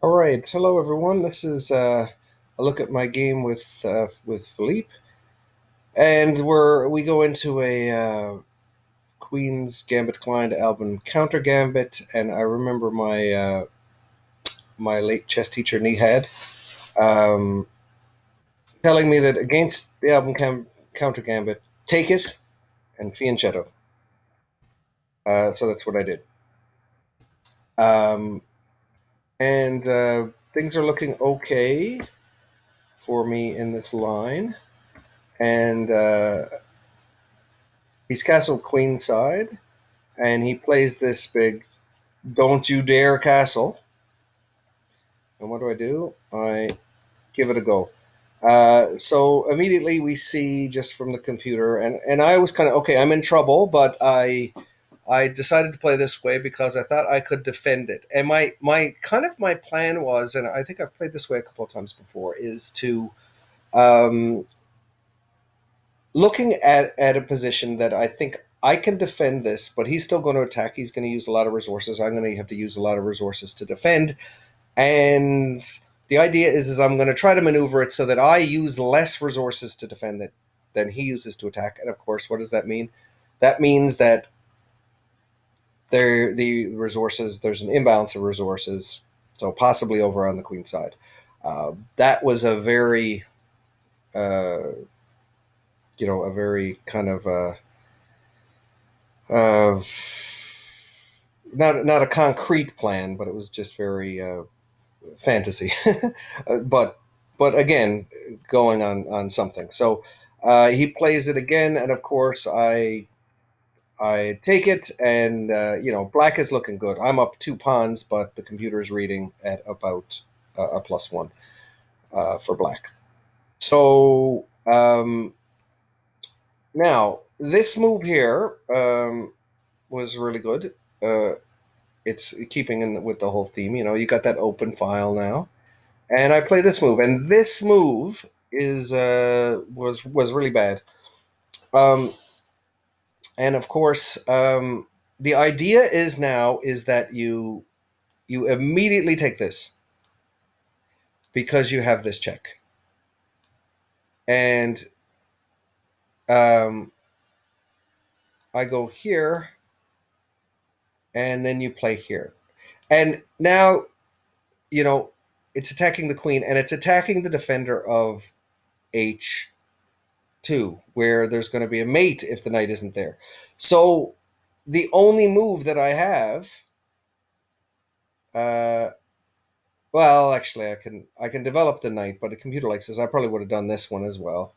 All right, hello everyone. This is a look at my game with Philippe, and we go into a Queen's Gambit client album counter gambit, and I remember my late chess teacher Nihad um, telling me that against the album counter gambit, take it and fianchetto. So that's what I did, um, and things are looking okay for me in this line, and he's castled queenside, and he plays this big "Don't you dare castle." And what do? I give it a go. So immediately we see just from the computer, and I was kind of okay. I'm in trouble, but I decided to play this way because I thought I could defend it. And my plan was, and I think I've played this way a couple of times before, is to um, looking at a position that I think I can defend this, but he's still going to attack. He's going to use a lot of resources. I'm going to have to use a lot of resources to defend. And the idea is I'm going to try to maneuver it so that I use less resources to defend it than he uses to attack. And of course, what does that mean? That means that there's an imbalance of resources, so possibly over on the queen side. That was uh, a very kind of uh, not a concrete plan, but it was just very fantasy. but again, going on something. So he plays it again, and of course I take it, and black is looking good. I'm up 2 pawns, but the computer is reading at about a +1 for black. So now this move here was really good. It's keeping in with the whole theme. You got that open file now, and I play this move, and this move is was really bad. Um, and of course, the idea is that you immediately take this because you have this check, and um, I go here, and then you play here, and now you know it's attacking the queen, and it's attacking the defender of h2, where there's going to be a mate if the knight isn't there. So the only move that I have, uh, well, actually, I can develop the knight, but a computer likes this. I probably would have done this one as well.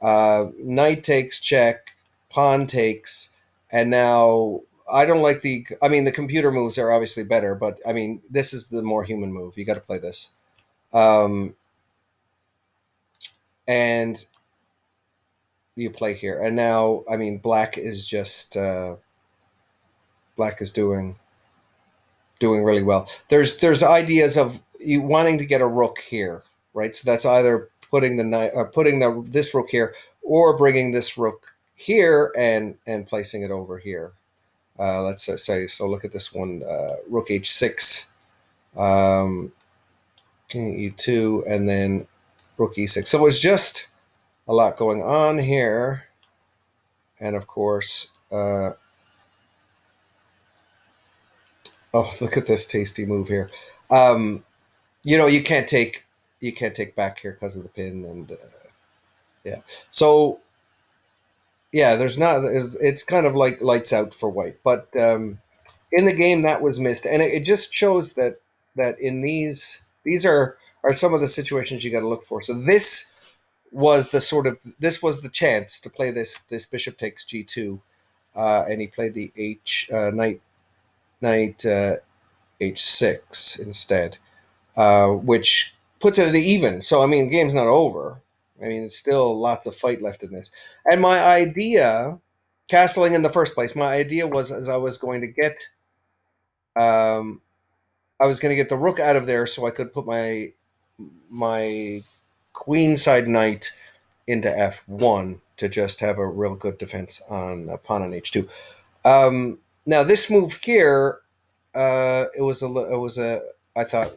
Knight takes check, pawn takes, and now I don't like the. I mean, the computer moves are obviously better, but I mean, this is the more human move. You got to play this, um, and you play here, and now I mean, black is doing really well. There's ideas of you wanting to get a rook here, right? So that's either putting the knight, putting this rook here, or bringing this rook here and placing it over here. Let's say so. Look at this one: rook h6, um, king e2, and then rook e6. So it's just a lot going on here, and of course, oh, look at this tasty move here. Um, you can't take back here because of the pin, and yeah. So yeah, there's not. It's kind of like lights out for white, but in the game that was missed, and it just shows that in these are some of the situations you got to look for. So this was the chance to play this bishop takes g2, and he played the knight h6 instead, which puts it at even. So I mean, the game's not over. I mean, it's still lots of fight left in this. And my idea, castling in the first place, my idea was as um, I was going to get the rook out of there so I could put my queenside knight into f1 to just have a real good defense on pawn on h2. Now this move here, it was a I thought